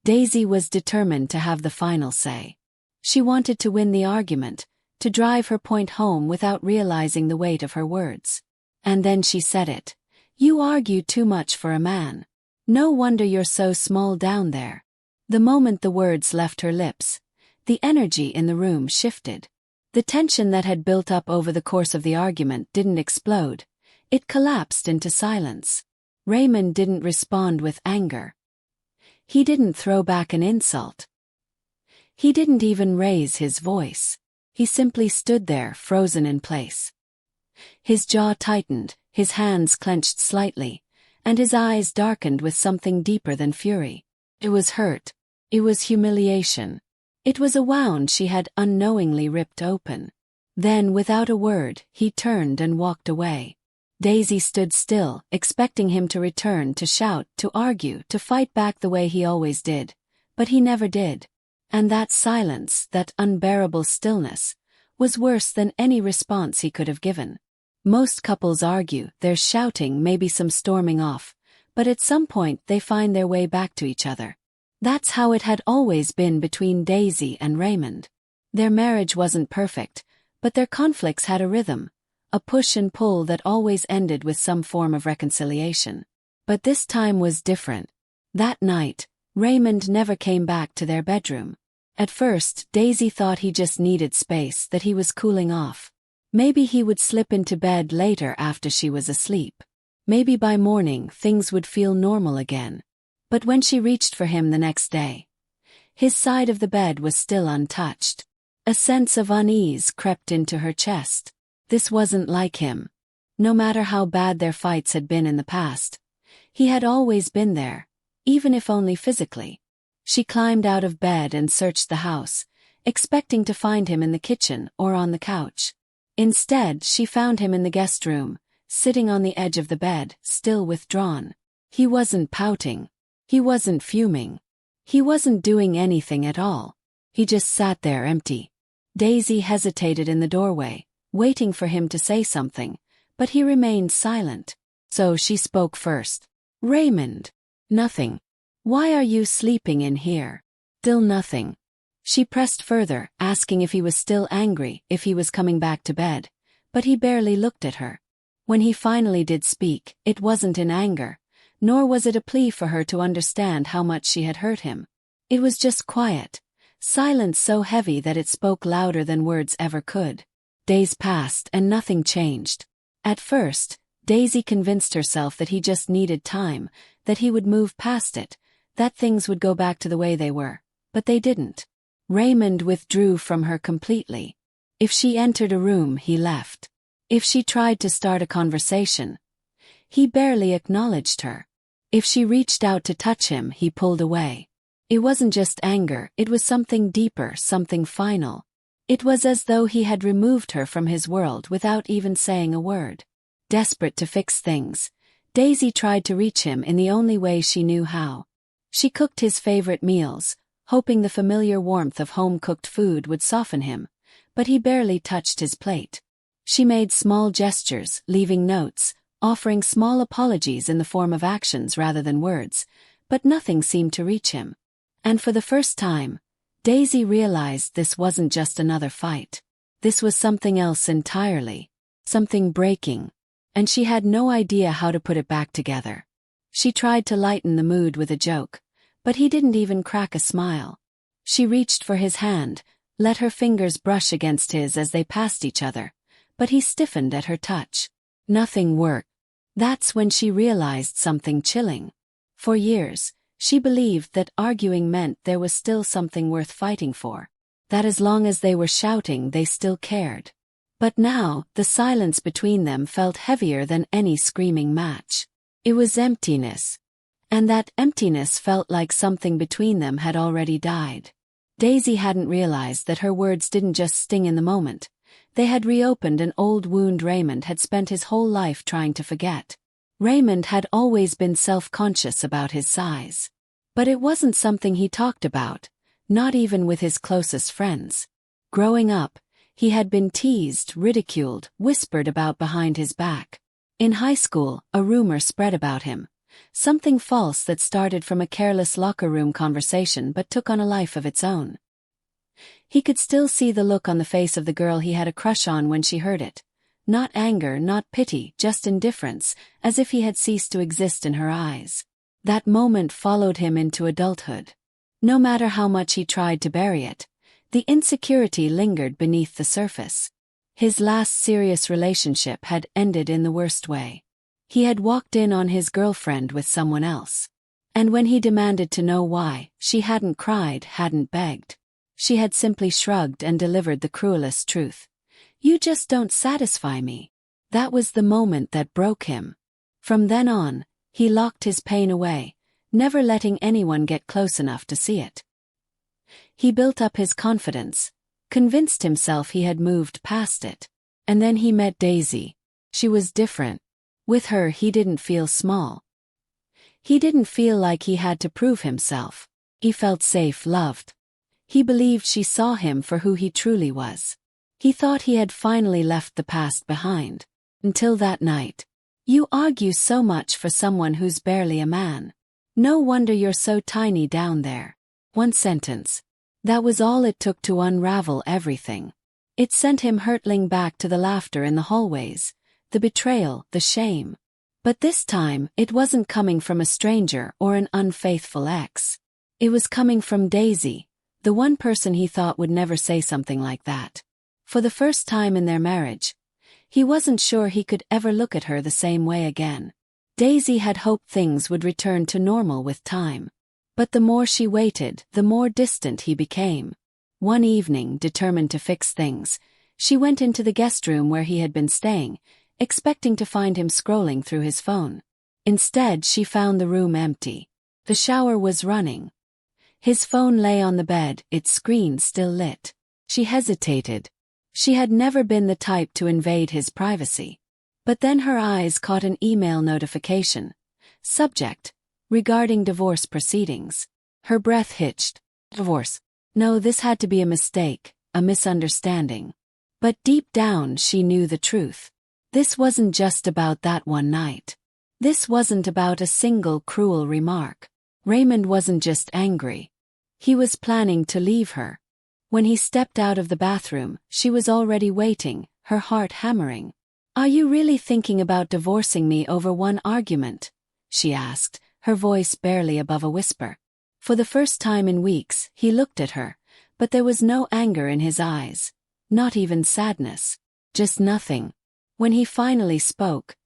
Daisy was determined to have the final say. She wanted to win the argument, to drive her point home without realizing the weight of her words. And then she said it. "You argue too much for a man. No wonder you're so small down there." The moment the words left her lips, the energy in the room shifted. The tension that had built up over the course of the argument didn't explode. It collapsed into silence. Raymond didn't respond with anger. He didn't throw back an insult. He didn't even raise his voice. He simply stood there, frozen in place. His jaw tightened, his hands clenched slightly, and his eyes darkened with something deeper than fury. It was hurt. It was humiliation. It was a wound she had unknowingly ripped open. Then, without a word, he turned and walked away. Daisy stood still, expecting him to return, to shout, to argue, to fight back the way he always did. But he never did. And that silence, that unbearable stillness, was worse than any response he could have given. Most couples argue, there's shouting, maybe some storming off, but at some point they find their way back to each other. That's how it had always been between Daisy and Raymond. Their marriage wasn't perfect, but their conflicts had a rhythm, a push and pull that always ended with some form of reconciliation. But this time was different. That night, Raymond never came back to their bedroom. At first, Daisy thought he just needed space, that he was cooling off. Maybe he would slip into bed later after she was asleep. Maybe by morning things would feel normal again. But when she reached for him the next day, his side of the bed was still untouched. A sense of unease crept into her chest. This wasn't like him. No matter how bad their fights had been in the past, he had always been there, even if only physically. She climbed out of bed and searched the house, expecting to find him in the kitchen or on the couch. Instead, she found him in the guest room, sitting on the edge of the bed, still withdrawn. He wasn't pouting. He wasn't fuming. He wasn't doing anything at all. He just sat there empty. Daisy hesitated in the doorway, waiting for him to say something, but he remained silent. So she spoke first. "Raymond." "Nothing." "Why are you sleeping in here?" "Still nothing." She pressed further, asking if he was still angry, if he was coming back to bed, but he barely looked at her. When he finally did speak, it wasn't in anger, nor was it a plea for her to understand how much she had hurt him. It was just quiet, silence so heavy that it spoke louder than words ever could. Days passed and nothing changed. At first, Daisy convinced herself that he just needed time, that he would move past it, that things would go back to the way they were. But they didn't. Raymond withdrew from her completely. If she entered a room, he left. If she tried to start a conversation, he barely acknowledged her. If she reached out to touch him, he pulled away. It wasn't just anger, it was something deeper, something final. It was as though he had removed her from his world without even saying a word. Desperate to fix things, Daisy tried to reach him in the only way she knew how. She cooked his favorite meals, hoping the familiar warmth of home-cooked food would soften him, but he barely touched his plate. She made small gestures, leaving notes, offering small apologies in the form of actions rather than words, but nothing seemed to reach him. And for the first time, Daisy realized this wasn't just another fight. This was something else entirely, something breaking, and she had no idea how to put it back together. She tried to lighten the mood with a joke, but he didn't even crack a smile. She reached for his hand, let her fingers brush against his as they passed each other, but he stiffened at her touch. Nothing worked. That's when she realized something chilling. For years, she believed that arguing meant there was still something worth fighting for, that as long as they were shouting they still cared. But now, the silence between them felt heavier than any screaming match. It was emptiness. And that emptiness felt like something between them had already died. Daisy hadn't realized that her words didn't just sting in the moment. They had reopened an old wound Raymond had spent his whole life trying to forget. Raymond had always been self-conscious about his size. But it wasn't something he talked about, not even with his closest friends. Growing up, he had been teased, ridiculed, whispered about behind his back. In high school, a rumor spread about him. Something false that started from a careless locker room conversation but took on a life of its own. He could still see the look on the face of the girl he had a crush on when she heard it. Not anger, not pity, just indifference, as if he had ceased to exist in her eyes. That moment followed him into adulthood. No matter how much he tried to bury it, the insecurity lingered beneath the surface. His last serious relationship had ended in the worst way. He had walked in on his girlfriend with someone else. And when he demanded to know why, she hadn't cried, hadn't begged. She had simply shrugged and delivered the cruelest truth. "You just don't satisfy me." That was the moment that broke him. From then on, he locked his pain away, never letting anyone get close enough to see it. He built up his confidence, convinced himself he had moved past it. And then he met Daisy. She was different. With her he didn't feel small. He didn't feel like he had to prove himself. He felt safe, loved. He believed she saw him for who he truly was. He thought he had finally left the past behind. Until that night. "You argue so much for someone who's barely a man. No wonder you're so tiny down there." One sentence. That was all it took to unravel everything. It sent him hurtling back to the laughter in the hallways, the betrayal, the shame. But this time, it wasn't coming from a stranger or an unfaithful ex. It was coming from Daisy, the one person he thought would never say something like that. For the first time in their marriage, he wasn't sure he could ever look at her the same way again. Daisy had hoped things would return to normal with time. But the more she waited, the more distant he became. One evening, determined to fix things, she went into the guest room where he had been staying, expecting to find him scrolling through his phone. Instead, she found the room empty. The shower was running. His phone lay on the bed, its screen still lit. She hesitated. She had never been the type to invade his privacy. But then her eyes caught an email notification. Subject: regarding divorce proceedings. Her breath hitched. Divorce. No, this had to be a mistake, a misunderstanding. But deep down she knew the truth. This wasn't just about that one night. This wasn't about a single cruel remark. Raymond wasn't just angry. He was planning to leave her. When he stepped out of the bathroom, she was already waiting, her heart hammering. "Are you really thinking about divorcing me over one argument?" she asked, her voice barely above a whisper. For the first time in weeks, he looked at her, but there was no anger in his eyes. Not even sadness. Just nothing. When he finally spoke,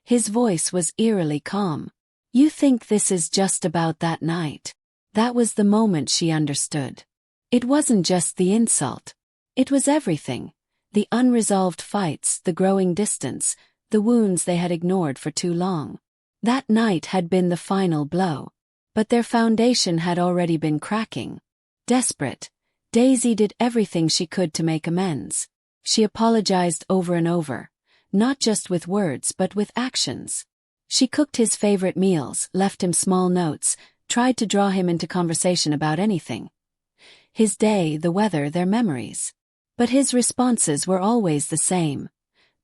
his voice was eerily calm. "You think this is just about that night?" That was the moment she understood. It wasn't just the insult. It was everything. The unresolved fights, the growing distance, the wounds they had ignored for too long. That night had been the final blow. But their foundation had already been cracking. Desperate, Daisy did everything she could to make amends. She apologized over and over, not just with words but with actions. She cooked his favorite meals, left him small notes, tried to draw him into conversation about anything. His day, the weather, their memories. But his responses were always the same.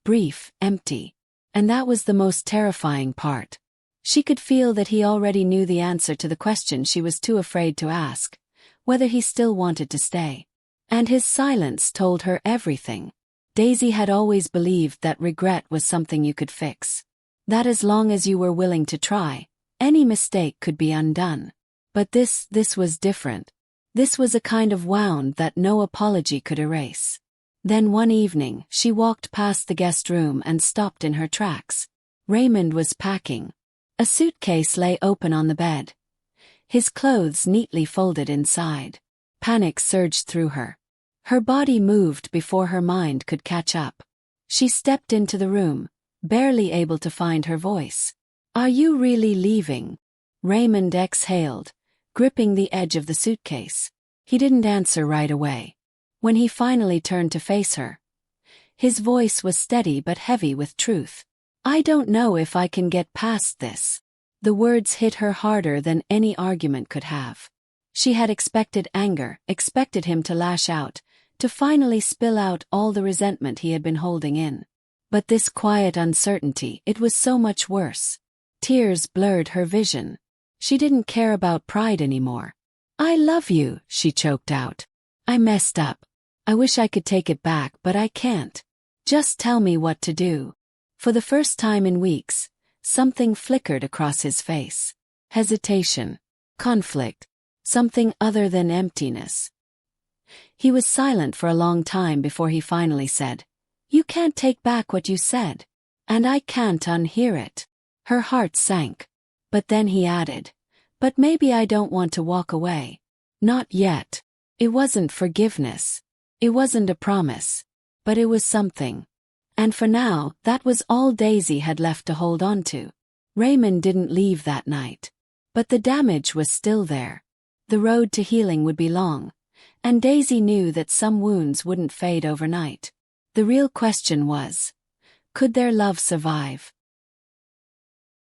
Brief, empty. And that was the most terrifying part. She could feel that he already knew the answer to the question she was too afraid to ask, whether he still wanted to stay. And his silence told her everything. Daisy had always believed that regret was something you could fix. That as long as you were willing to try, any mistake could be undone. But this was different. This was a kind of wound that no apology could erase. Then one evening, she walked past the guest room and stopped in her tracks. Raymond was packing. A suitcase lay open on the bed. His clothes neatly folded inside. Panic surged through her. Her body moved before her mind could catch up. She stepped into the room, barely able to find her voice. "Are you really leaving?" Raymond exhaled, gripping the edge of the suitcase. He didn't answer right away. When he finally turned to face her, his voice was steady but heavy with truth. "I don't know if I can get past this." The words hit her harder than any argument could have. She had expected anger, expected him to lash out, to finally spill out all the resentment he had been holding in. But this quiet uncertainty, it was so much worse. Tears blurred her vision. She didn't care about pride anymore. "I love you," she choked out. "I messed up. I wish I could take it back, but I can't. Just tell me what to do." For the first time in weeks, something flickered across his face. Hesitation. Conflict. Something other than emptiness. He was silent for a long time before he finally said, "You can't take back what you said. And I can't unhear it." Her heart sank. But then he added, "But maybe I don't want to walk away. Not yet." It wasn't forgiveness. It wasn't a promise. But it was something. And for now, that was all Daisy had left to hold on to. Raymond didn't leave that night. But the damage was still there. The road to healing would be long. And Daisy knew that some wounds wouldn't fade overnight. The real question was, could their love survive?